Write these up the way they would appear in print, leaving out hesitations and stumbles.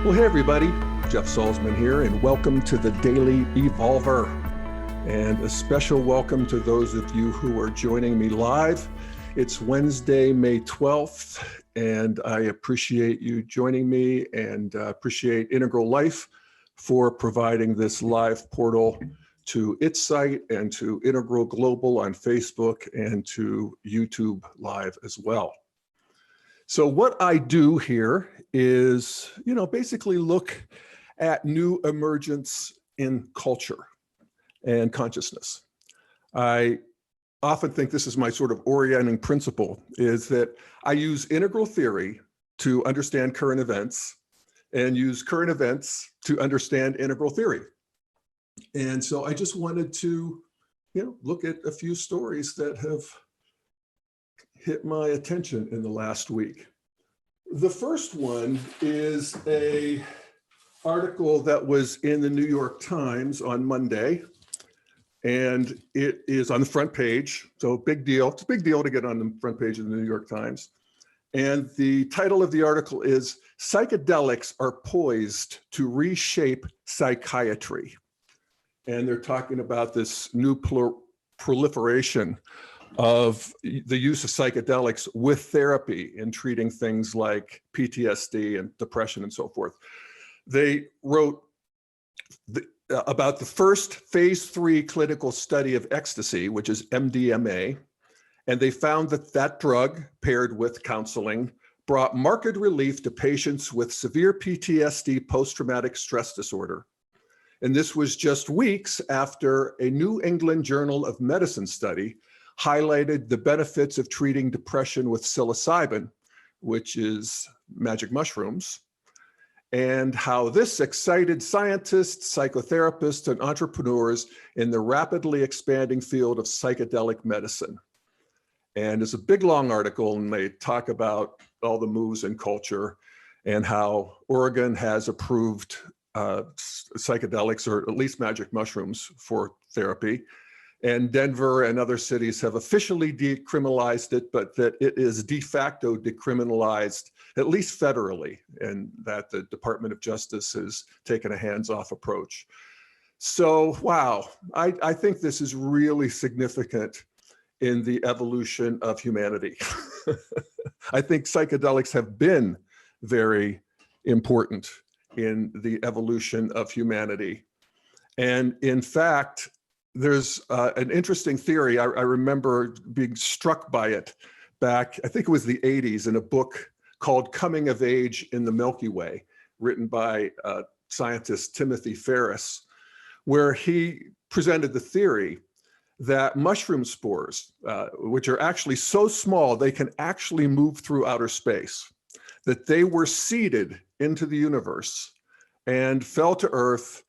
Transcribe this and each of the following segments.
Well, hey everybody, Jeff Salzman here, and welcome to the Daily Evolver. And a special welcome to those of you who are joining me live. It's Wednesday, May 12th, and I appreciate you joining me and appreciate Integral Life for providing this live portal to its site and to Integral Global on Facebook and to YouTube Live as well. So what I do here is, basically look at new emergence in culture and consciousness. I often think this is my sort of orienting principle, is that I use integral theory to understand current events and use current events to understand integral theory. And so I just wanted to, look at a few stories that have hit my attention in the last week. The first one is an article that was in the New York Times on Monday, and it is on the front page, so big deal. It's a big deal to get on the front page of the New York Times. And the title of the article is "Psychedelics Are Poised to Reshape Psychiatry." And they're talking about this new proliferation of the use of psychedelics with therapy in treating things like PTSD and depression and so forth. They wrote about the first phase 3 clinical study of ecstasy, which is MDMA, and they found that that drug, paired with counseling, brought marked relief to patients with severe PTSD, post-traumatic stress disorder. And this was just weeks after a New England Journal of Medicine study highlighted the benefits of treating depression with psilocybin, which is magic mushrooms, and how this excited scientists, psychotherapists, and entrepreneurs in the rapidly expanding field of psychedelic medicine. And it's a big, long article, and they talk about all the moves in culture and how Oregon has approved psychedelics, or at least magic mushrooms, for therapy. And Denver and other cities have officially decriminalized it, but that it is de facto decriminalized, at least federally, and that the Department of Justice has taken a hands-off approach. So, wow, I think this is really significant in the evolution of humanity. I think psychedelics have been very important in the evolution of humanity. And in fact, there's an interesting theory. I remember being struck by it back, I think it was the 80s, in a book called Coming of Age in the Milky Way, written by scientist Timothy Ferris, where he presented the theory that mushroom spores, which are actually so small they can actually move through outer space, that they were seeded into the universe and fell to Earth,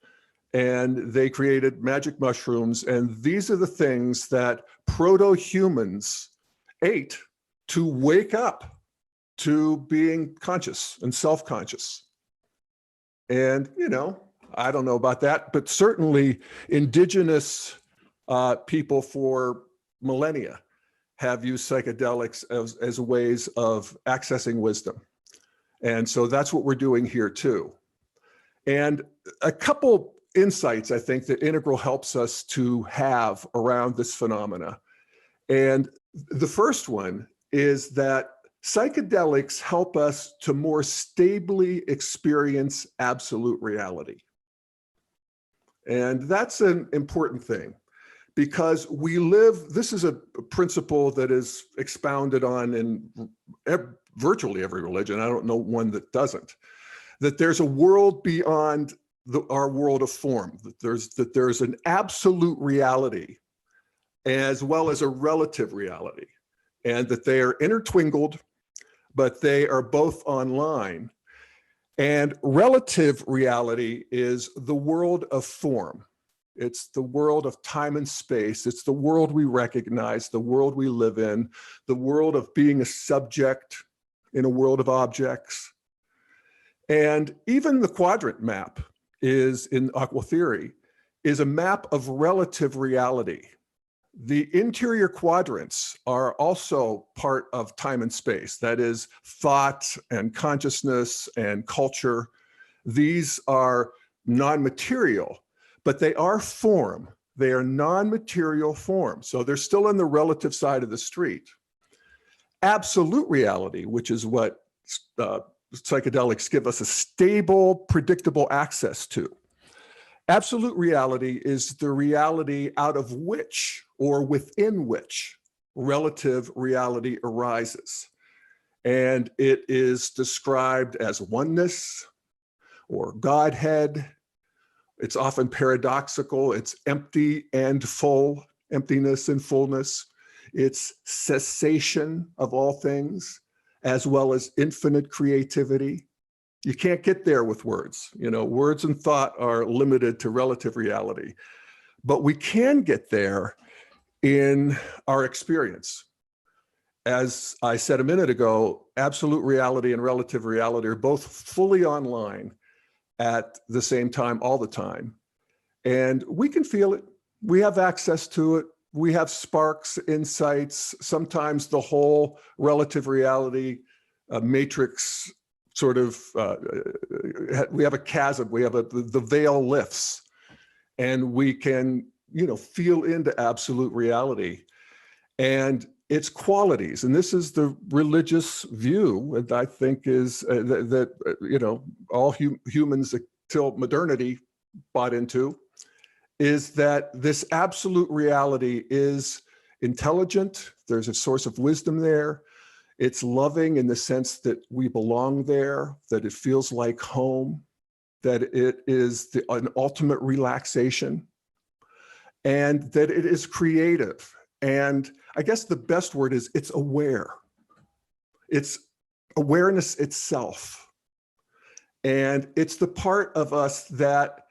and they created magic mushrooms. And these are the things that proto-humans ate to wake up to being conscious and self-conscious. And, I don't know about that, but certainly indigenous people for millennia have used psychedelics as ways of accessing wisdom. And so that's what we're doing here too. And a couple insights, I think, that Integral helps us to have around this phenomena. And the first one is that psychedelics help us to more stably experience absolute reality. And that's an important thing, because we live, this is a principle that is expounded on in virtually every religion. I don't know one that doesn't, that there's a world beyond our world of form, that there's an absolute reality as well as a relative reality, and that they are intertwined, but they are both online. And relative reality is the world of form. It's the world of time and space. It's the world we recognize, the world we live in, the world of being a subject in a world of objects. And even the quadrant map is, in aqua theory, is a map of relative reality. The interior quadrants are also part of time and space. That is thought and consciousness and culture. These are non-material, but they are form. They are non-material form. So they're still on the relative side of the street. Absolute reality, which is what psychedelics give us a stable, predictable access to. Absolute reality is the reality out of which or within which relative reality arises. And it is described as oneness or Godhead. It's often paradoxical. It's empty and full, emptiness and fullness. It's cessation of all things, as well as infinite creativity. You can't get there with words. You know, words and thought are limited to relative reality. But we can get there in our experience. As I said a minute ago, absolute reality and relative reality are both fully online at the same time, all the time. And we can feel it. We have access to it. We have sparks, insights, sometimes the whole relative reality matrix sort of, we have a chasm, we have the veil lifts, and we can, feel into absolute reality and its qualities. And this is the religious view, and I think is that all humans until modernity bought into, is that this absolute reality is intelligent. There's a source of wisdom there. It's loving in the sense that we belong there, that it feels like home, that it is an ultimate relaxation, and that it is creative. And I guess the best word is it's aware. It's awareness itself. And it's the part of us that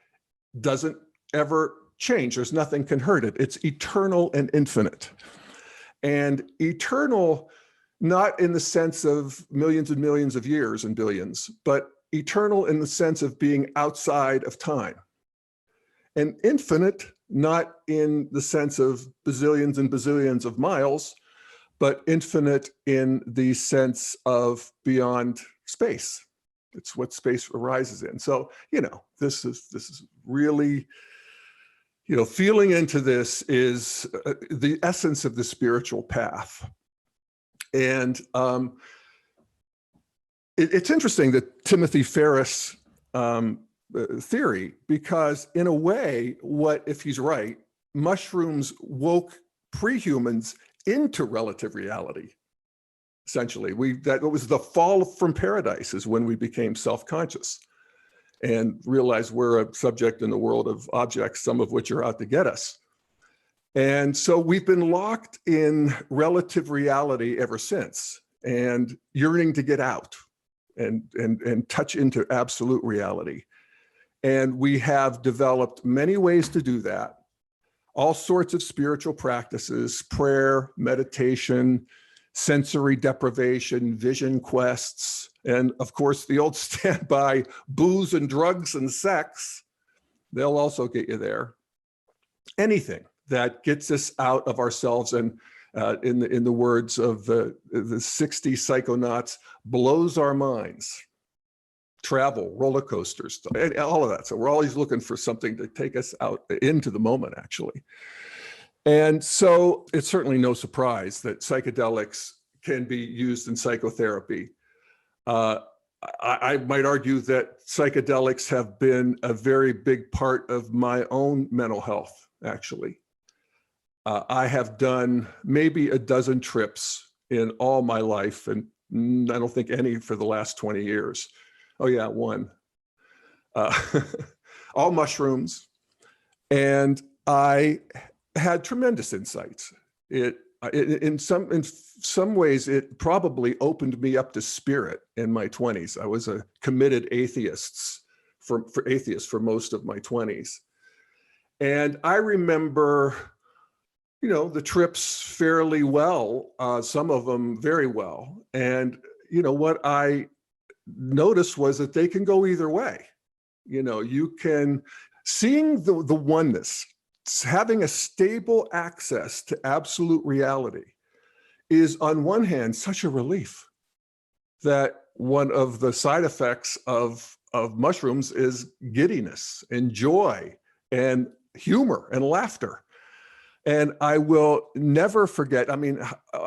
doesn't ever change. There's nothing can hurt it. It's eternal and infinite. And eternal, not in the sense of millions and millions of years and billions, but eternal in the sense of being outside of time. And infinite, not in the sense of bazillions and bazillions of miles, but infinite in the sense of beyond space. It's what space arises in. So, this is really, feeling into this is the essence of the spiritual path. And it's interesting that Timothy Ferris theory, because in a way, what if he's right, mushrooms woke pre-humans into relative reality. Essentially, that was the fall from paradise is when we became self-conscious and realized we're a subject in the world of objects, some of which are out to get us. And so we've been locked in relative reality ever since, and yearning to get out and touch into absolute reality. And we have developed many ways to do that, all sorts of spiritual practices, prayer, meditation, sensory deprivation, vision quests, and of course, the old standby booze and drugs and sex. They'll also get you there. Anything that gets us out of ourselves and in the words of the 60 psychonauts, blows our minds. Travel, roller coasters, all of that. So we're always looking for something to take us out into the moment, actually. And so it's certainly no surprise that psychedelics can be used in psychotherapy. I might argue that psychedelics have been a very big part of my own mental health, actually. I have done maybe a dozen trips in all my life, and I don't think any for the last 20 years. Oh yeah, one. All mushrooms. And I had tremendous insights. In some ways, it probably opened me up to spirit in my 20s. I was a committed atheist for most of my 20s. And I remember, the trips fairly well, some of them very well. And, what I noticed was that they can go either way. You can, seeing the oneness, having a stable access to absolute reality is on one hand such a relief that one of the side effects of of mushrooms is giddiness and joy and humor and laughter. And I will never forget, I mean,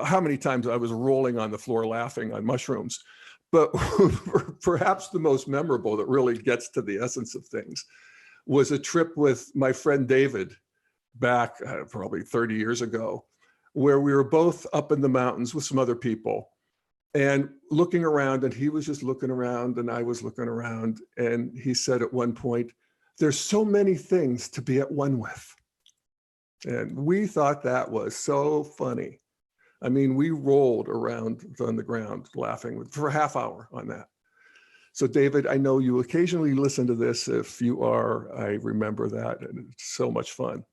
how many times I was rolling on the floor laughing on mushrooms, but perhaps the most memorable that really gets to the essence of things was a trip with my friend David back probably 30 years ago, where we were both up in the mountains with some other people and looking around, and he was just looking around and I was looking around. And he said at one point, there's so many things to be at one with. And we thought that was so funny. I mean, we rolled around on the ground laughing for a half hour on that. So David, I know you occasionally listen to this. If you are, I remember that, and it's so much fun.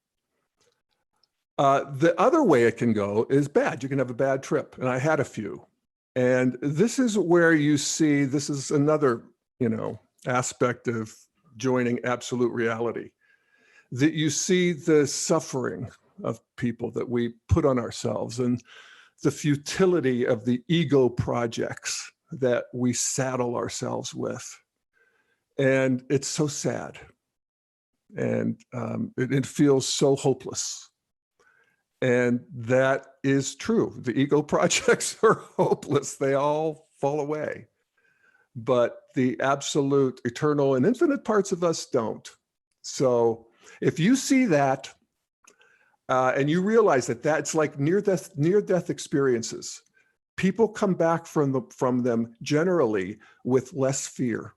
The other way it can go is bad. You can have a bad trip, and I had a few. And this is where you see, this is another, aspect of joining absolute reality, that you see the suffering of people that we put on ourselves and the futility of the ego projects that we saddle ourselves with. And it's so sad. And it feels so hopeless. And that is true. The ego projects are hopeless. They all fall away. But the absolute, eternal, and infinite parts of us don't. So if you see that, and you realize that that's like near-death experiences, people come back from them generally with less fear,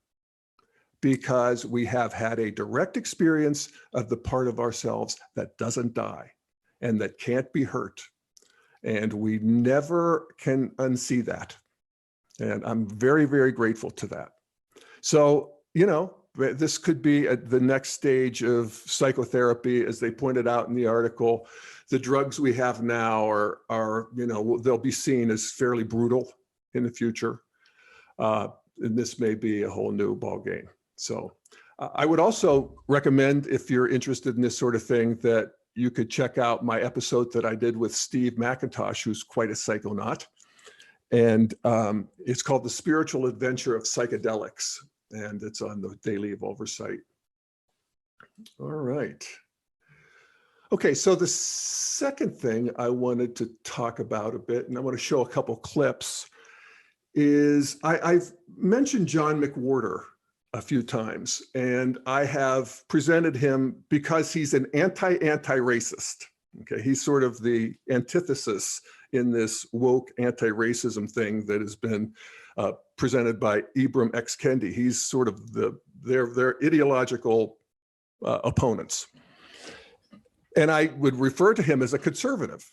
because we have had a direct experience of the part of ourselves that doesn't die and that can't be hurt. And we never can unsee that. And I'm very, very grateful to that. So, this could be at the next stage of psychotherapy, as they pointed out in the article. The drugs we have now are they'll be seen as fairly brutal in the future. And this may be a whole new ballgame. So I would also recommend, if you're interested in this sort of thing, that you could check out my episode that I did with Steve McIntosh, who's quite a psychonaut. And it's called The Spiritual Adventure of Psychedelics. And it's on the Daily Evolver site. All right. Okay, so the second thing I wanted to talk about a bit, and I want to show a couple clips, is I've mentioned John McWhorter a few times, and I have presented him because he's an anti-racist. Okay, he's sort of the antithesis in this woke anti-racism thing that has been presented by Ibram X. Kendi. He's sort of their ideological opponents. And I would refer to him as a conservative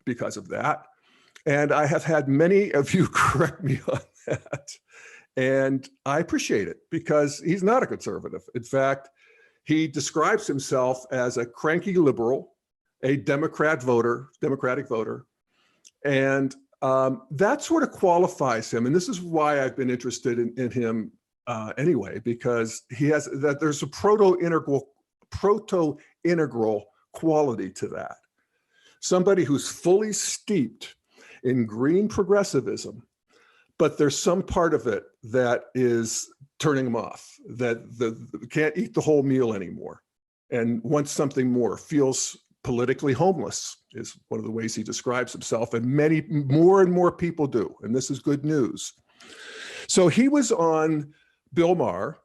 because of that. And I have had many of you correct me on that. And I appreciate it, because he's not a conservative. In fact, he describes himself as a cranky liberal, a Democratic voter. And that sort of qualifies him. And this is why I've been interested in him anyway, because there's a proto-integral quality to that. Somebody who's fully steeped in green progressivism, but there's some part of it that is turning him off, that can't eat the whole meal anymore and wants something more, feels politically homeless is one of the ways he describes himself, and many more and more people do, and this is good news. So he was on Bill Maher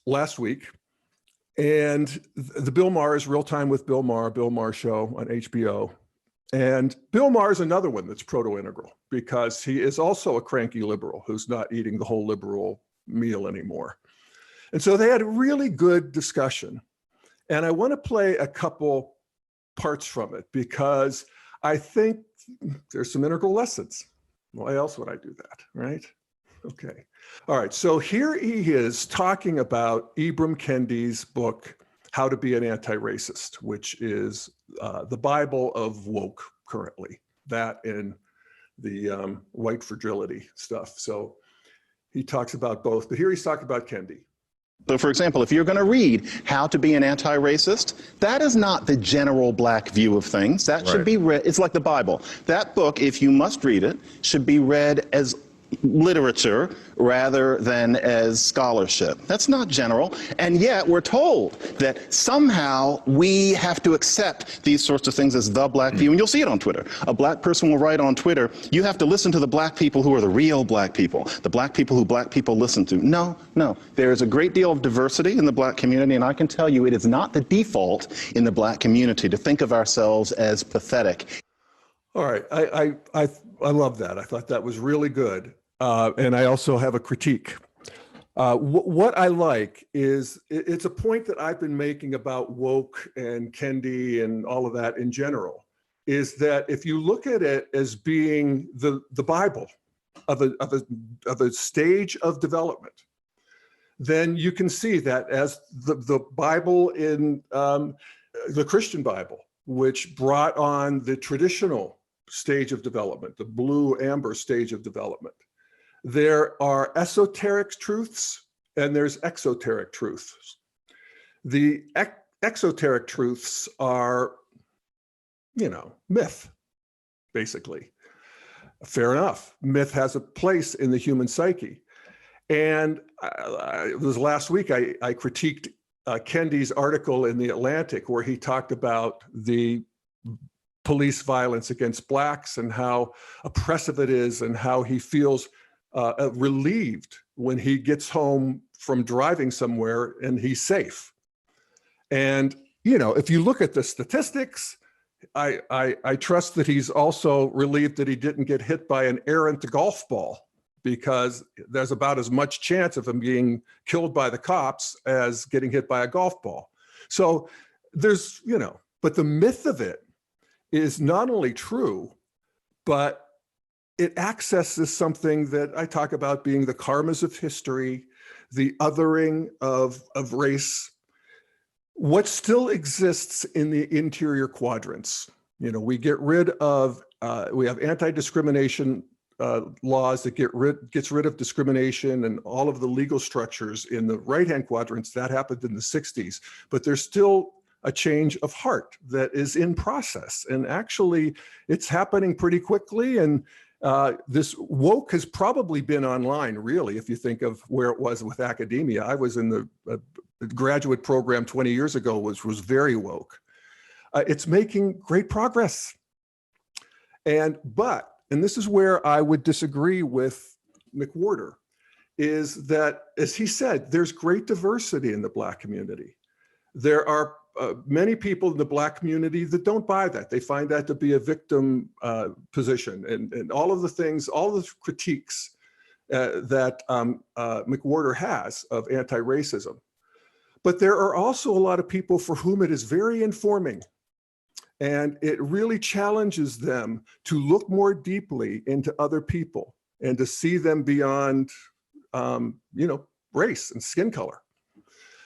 last week, and the Bill Maher is Real Time with Bill Maher show on HBO. And Bill Maher is another one that's proto-integral, because he is also a cranky liberal who's not eating the whole liberal meal anymore. And so they had a really good discussion. And I want to play a couple parts from it, because I think there's some integral lessons. Why else would I do that, right? Okay. All right. So here he is talking about Ibram Kendi's book, How to Be an Anti-Racist, which is the Bible of woke currently, that and the white fragility stuff. So he talks about both, but here he's talking about Kendi. So for example, if you're going to read How to Be an Anti-Racist, that is not the general black view of things. That should be read, it's like the Bible. That book, if you must read it, should be read as literature rather than as scholarship. That's not general. And yet we're told that somehow we have to accept these sorts of things as the black view. And you'll see it on Twitter. A black person will write on Twitter, you have to listen to the black people who are the real black people, the black people who black people listen to. No, no. There is a great deal of diversity in the black community, and I can tell you it is not the default in the black community to think of ourselves as pathetic. All right, I love that. I thought that was really good. And I also have a critique. What I like is, it's a point that I've been making about woke and Kendi and all of that in general, is that if you look at it as being the Bible of a stage of development, then you can see that as the Bible in the Christian Bible, which brought on the traditional stage of development, the blue amber stage of development. There are esoteric truths and there's exoteric truths. The exoteric truths are, myth, basically. Fair enough. Myth has a place in the human psyche. And it was last week I critiqued Kendi's article in The Atlantic, where he talked about the police violence against blacks and how oppressive it is, and how he feels relieved when he gets home from driving somewhere and he's safe. And, if you look at the statistics, I trust that he's also relieved that he didn't get hit by an errant golf ball, because there's about as much chance of him being killed by the cops as getting hit by a golf ball. So there's, but the myth of it is not only true, but it accesses something that I talk about being the karmas of history, the othering of race, what still exists in the interior quadrants. We get rid of, we have anti-discrimination laws that gets rid of discrimination and all of the legal structures in the right-hand quadrants. That happened in the 60s, but there's still a change of heart that is in process. And actually it's happening pretty quickly. And this woke has probably been online, really, if you think of where it was with academia. I was in the graduate program 20 years ago, which was very woke. It's making great progress. And this is where I would disagree with McWhorter, is that, as he said, there's great diversity in the Black community. There are many people in the Black community that don't buy that. They find that to be a victim position, and all of the things, all the critiques that McWhorter has of anti-racism. But there are also a lot of people for whom it is very informing, and it really challenges them to look more deeply into other people and to see them beyond, race and skin color.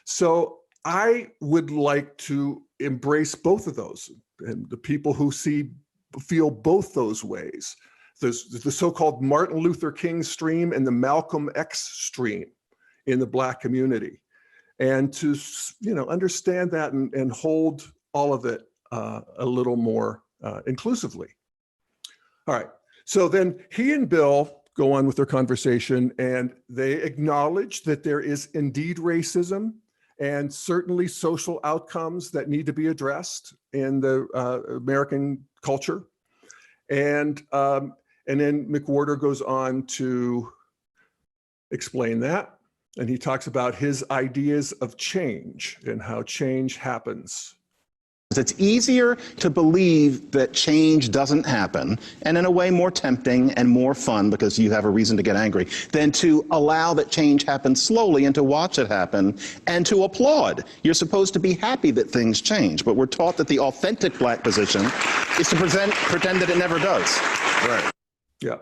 So I would like to embrace both of those, and the people who feel both those ways. There's the so-called Martin Luther King stream and the Malcolm X stream in the Black community, and to understand that and hold all of it a little more inclusively. All right, so then he and Bill go on with their conversation, and they acknowledge that there is indeed racism and certainly social outcomes that need to be addressed in the American culture. And then McWhorter goes on to explain that. And he talks about his ideas of change and how change happens. It's easier to believe that change doesn't happen, and in a way more tempting and more fun because you have a reason to get angry, than to allow that change happen slowly and to watch it happen and to applaud. You're supposed to be happy that things change, but we're taught that the authentic Black position is to pretend that it never does. Right. Yeah.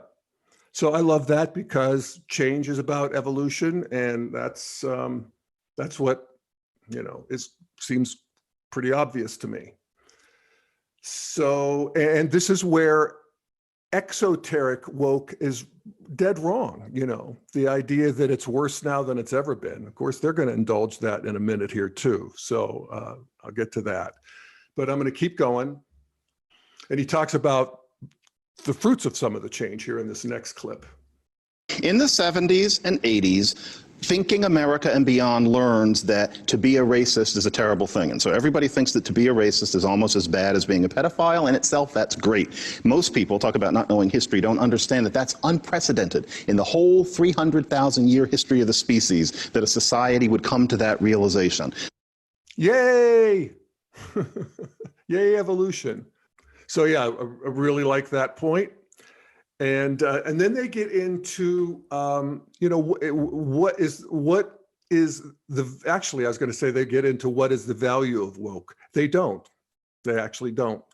So I love that, because change is about evolution, and that's what seems pretty obvious to me. So, and this is where exoteric woke is dead wrong. The idea that it's worse now than it's ever been. Of course, they're going to indulge that in a minute here too. So I'll get to that, but I'm going to keep going. And he talks about the fruits of some of the change here in this next clip. In the 70s and 80s, Thinking America and Beyond learns that to be a racist is a terrible thing. And so everybody thinks that to be a racist is almost as bad as being a pedophile. In itself, that's great. Most people, talk about not knowing history, don't understand that that's unprecedented in the whole 300,000-year history of the species, that a society would come to that realization. Yay! Yay, evolution. So yeah, I really like that point. And then they get into what is the, actually I was going to say they get into what is the value of woke. They don't. They actually don't.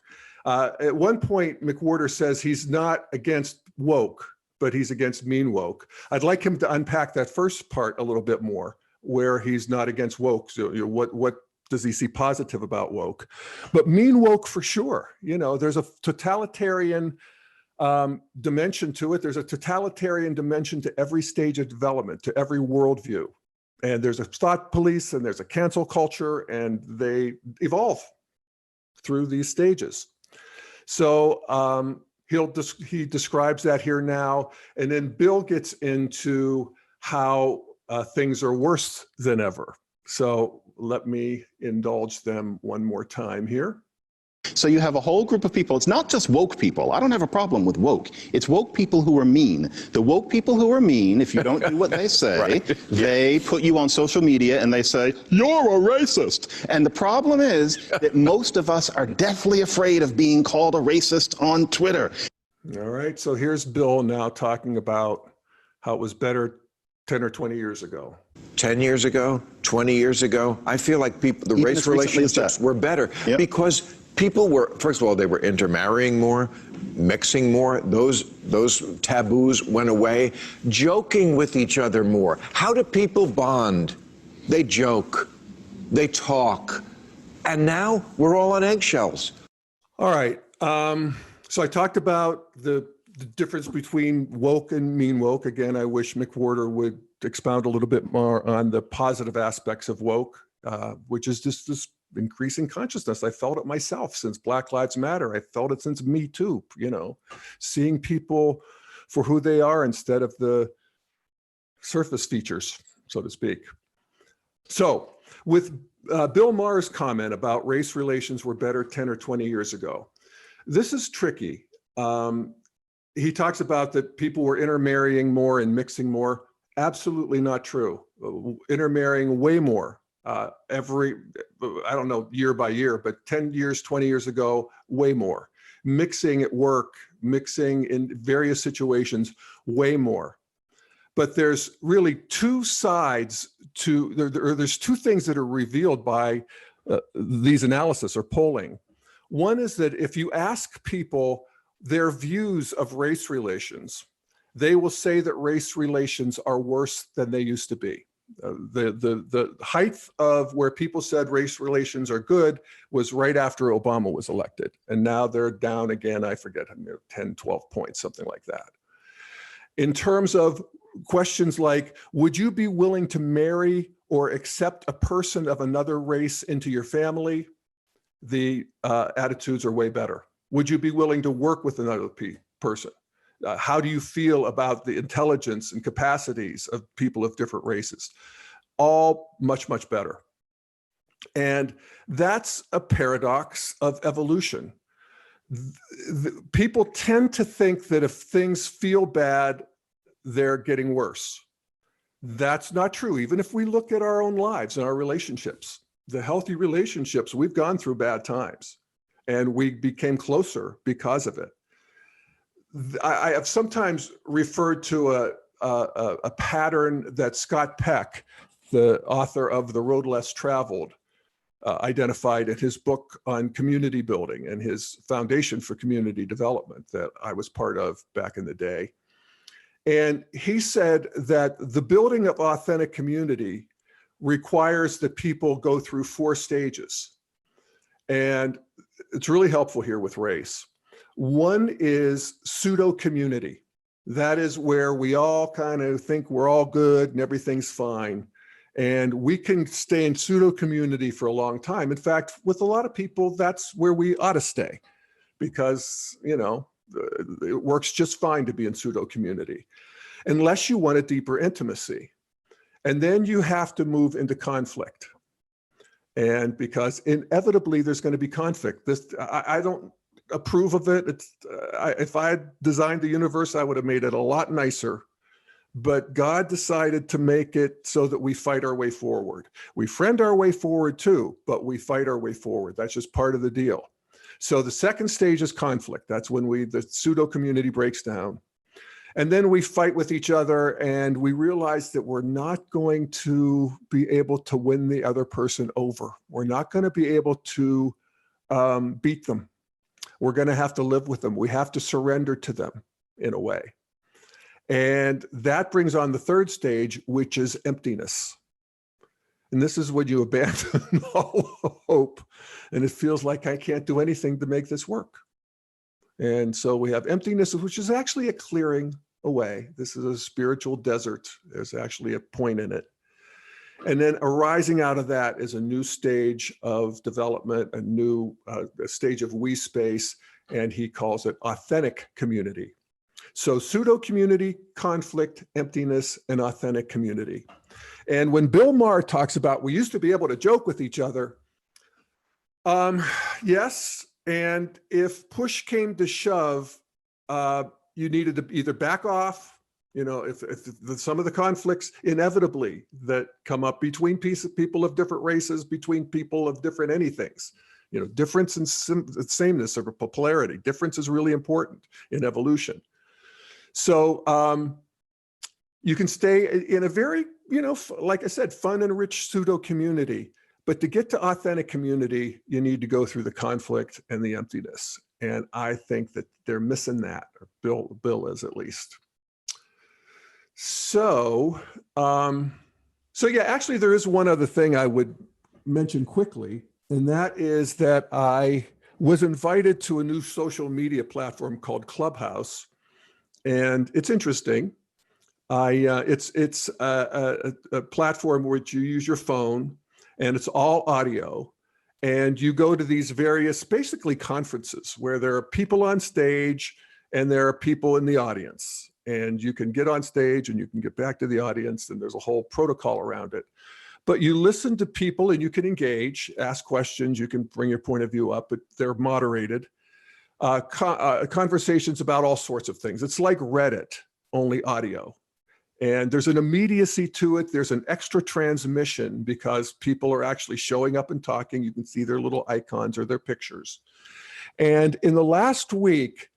At one point, McWhorter says he's not against woke, but he's against mean woke. I'd like him to unpack that first part a little bit more, where he's not against woke. So what does he see positive about woke? But mean woke for sure. There's a totalitarian dimension to it. There's a totalitarian dimension to every stage of development, to every worldview. And there's a thought police and there's a cancel culture, and they evolve through these stages. So he describes that here now. And then Bill gets into how things are worse than ever. So let me indulge them one more time here. So you have a whole group of people. It's not just woke people. I don't have a problem with woke. It's woke people who are mean. The woke people who are mean, if you don't do what they say, right. They put you on social media and they say, you're a racist. And the problem is that most of us are deathly afraid of being called a racist on Twitter. All right. So here's Bill now talking about how it was better 10 or 20 years ago. 10 years ago, 20 years ago, I feel like the race relationships were better because people were, first of all, they were intermarrying more, mixing more. Those taboos went away, joking with each other more. How do people bond? They joke, they talk, and now we're all on eggshells. All right. So I talked about the difference between woke and mean woke. Again, I wish McWhorter would expound a little bit more on the positive aspects of woke, which is just this increasing consciousness. I felt it myself since Black Lives Matter. I felt it since Me Too, seeing people for who they are instead of the surface features, so to speak. So with Bill Maher's comment about race relations were better 10 or 20 years ago, this is tricky. He talks about that people were intermarrying more and mixing more. Absolutely not true. Intermarrying way more. I don't know year by year, but 10 years, 20 years ago, way more. Mixing at work, mixing in various situations, way more. But there's really two sides to, there's two things that are revealed by these analysis or polling. One is that if you ask people their views of race relations, they will say that race relations are worse than they used to be. The height of where people said race relations are good was right after Obama was elected. And now they're down again, I forget, 10, 12 points, something like that. In terms of questions like, would you be willing to marry or accept a person of another race into your family? The attitudes are way better. Would you be willing to work with another person? How do you feel about the intelligence and capacities of people of different races? All much, much better. And that's a paradox of evolution. People tend to think that if things feel bad, they're getting worse. That's not true. Even if we look at our own lives and our relationships, the healthy relationships, we've gone through bad times and we became closer because of it. I have sometimes referred to a pattern that Scott Peck, the author of The Road Less Traveled, identified in his book on community building and his foundation for community development that I was part of back in the day. And he said that the building of authentic community requires that people go through 4 stages. And it's really helpful here with race. One is pseudo-community. That is where we all kind of think we're all good and everything's fine. And we can stay in pseudo-community for a long time. In fact, with a lot of people, that's where we ought to stay because, it works just fine to be in pseudo-community. unless you want a deeper intimacy. And then you have to move into conflict. And because inevitably there's going to be conflict. I don't approve of it. If I had designed the universe, I would have made it a lot nicer. But God decided to make it so that we fight our way forward. We friend our way forward too, but we fight our way forward. That's just part of the deal. So the second stage is conflict. That's when the pseudo community breaks down. And then we fight with each other, and we realize that we're not going to be able to win the other person over. We're not going to be able to beat them. We're going to have to live with them. We have to surrender to them in a way. And that brings on the third stage, which is emptiness. And this is when you abandon all hope, and it feels like I can't do anything to make this work. And so we have emptiness, which is actually a clearing away. This is a spiritual desert. There's actually a point in it. And then arising out of that is a new stage of development, a new stage of we space, and he calls it authentic community. So pseudo community, conflict, emptiness, and authentic community. And when Bill Maher talks about we used to be able to joke with each other, yes, and if push came to shove, you needed to either back off, if some of the conflicts inevitably that come up between people of different races, between people of different anythings, difference and sameness or polarity. Difference is really important in evolution. So you can stay in a very, like I said, fun and rich pseudo community. But to get to authentic community, you need to go through the conflict and the emptiness. And I think that they're missing that, or Bill is at least. So yeah, actually there is one other thing I would mention quickly, and that is that I was invited to a new social media platform called Clubhouse, and it's interesting. It's a platform where you use your phone, and it's all audio. And you go to these various, basically conferences where there are people on stage and there are people in the audience. And you can get on stage and you can get back to the audience, and there's a whole protocol around it. But you listen to people and you can engage, ask questions, you can bring your point of view up, but they're moderated. Conversations about all sorts of things. It's like Reddit, only audio. And there's an immediacy to it. There's an extra transmission because people are actually showing up and talking. You can see their little icons or their pictures. And in the last week,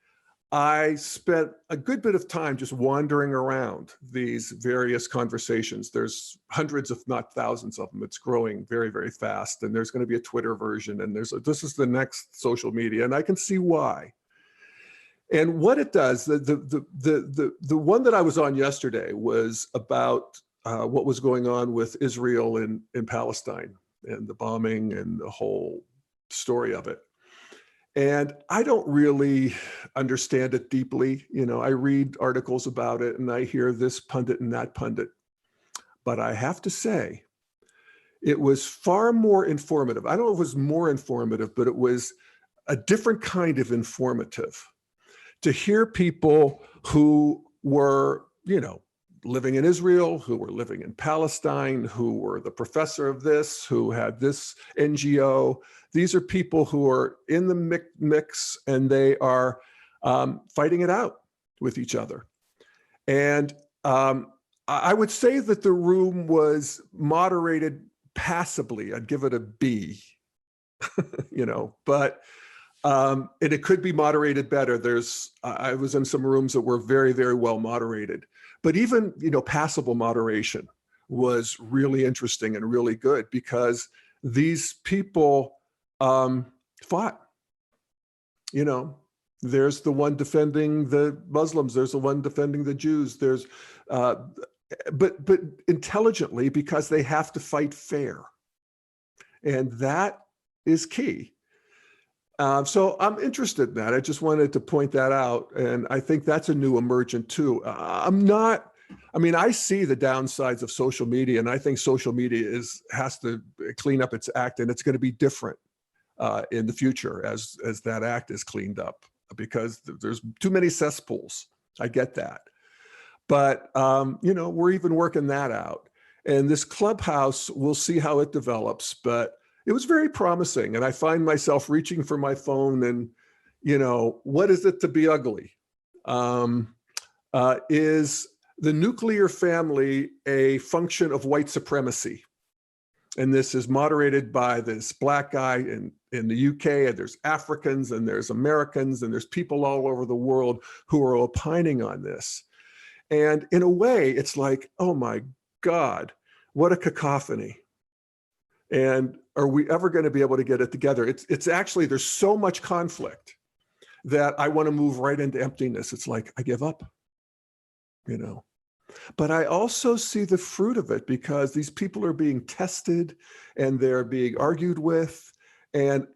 I spent a good bit of time just wandering around these various conversations. There's hundreds, if not thousands of them. It's growing very, very fast. And there's going to be a Twitter version. And this is the next social media. And I can see why. And what it does, the one that I was on yesterday was about what was going on with Israel in Palestine and the bombing and the whole story of it. And I don't really understand it deeply. I read articles about it and I hear this pundit and that pundit. But I have to say, it was far more informative. I don't know if it was more informative, but it was a different kind of informative. To hear people who were, living in Israel, who were living in Palestine, who were the professor of this, who had this NGO. These are people who are in the mix and they are fighting it out with each other. And I would say that the room was moderated passably. I'd give it a B, but and it could be moderated better. I was in some rooms that were very, very well moderated, but even, passable moderation was really interesting and really good because these people fought. There's the one defending the Muslims. There's the one defending the Jews. There's, but intelligently, because they have to fight fair. And that is key. So I'm interested in that. I just wanted to point that out. And I think that's a new emergent too. I see the downsides of social media, and I think social media has to clean up its act, and it's going to be different in the future as that act is cleaned up because there's too many cesspools. I get that. But, we're even working that out. And this Clubhouse, we'll see how it develops, but it was very promising. And I find myself reaching for my phone and, what is it to be ugly? Is the nuclear family a function of white supremacy? And this is moderated by this Black guy in the UK, and there's Africans, and there's Americans, and there's people all over the world who are opining on this. And in a way, it's like, oh my God, what a cacophony. And are we ever going to be able to get it together? It's actually, there's so much conflict that I want to move right into emptiness. It's like, I give up, But I also see the fruit of it, because these people are being tested and they're being argued with. And,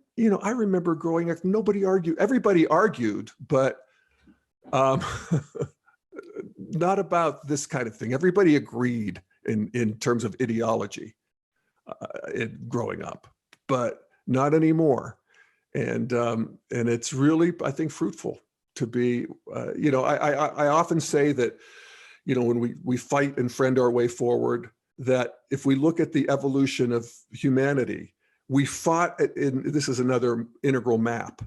I remember growing up, nobody argued. Everybody argued, but not about this kind of thing. Everybody agreed in terms of ideology growing up, but not anymore. And it's really, I think, fruitful to be, I often say that, when we fight and friend our way forward, that if we look at the evolution of humanity, we fought this is another integral map,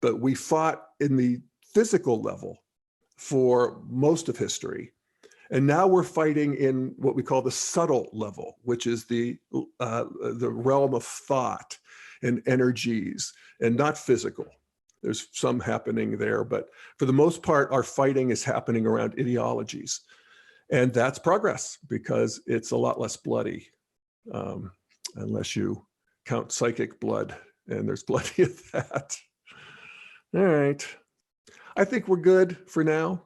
but we fought in the physical level for most of history. And now we're fighting in what we call the subtle level, which is the realm of thought and energies, and not physical. There's some happening there, but for the most part, our fighting is happening around ideologies. And that's progress, because it's a lot less bloody, unless you count psychic blood, and there's plenty of that. All right. I think we're good for now.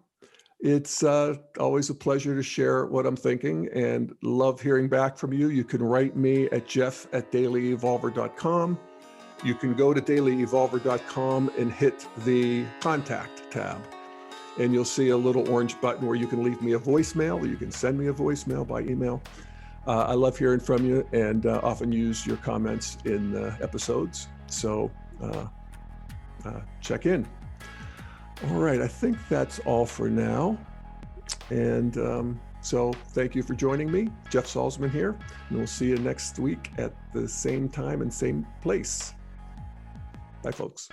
It's always a pleasure to share what I'm thinking, and love hearing back from you. You can write me at jeff@dailyevolver.com. You can go to dailyevolver.com and hit the contact tab, and you'll see a little orange button where you can leave me a voicemail, or you can send me a voicemail by email. I love hearing from you, and often use your comments in episodes. So check in. All right, I think that's all for now. And so thank you for joining me. Jeff Salzman here, and we'll see you next week at the same time and same place. Bye, folks.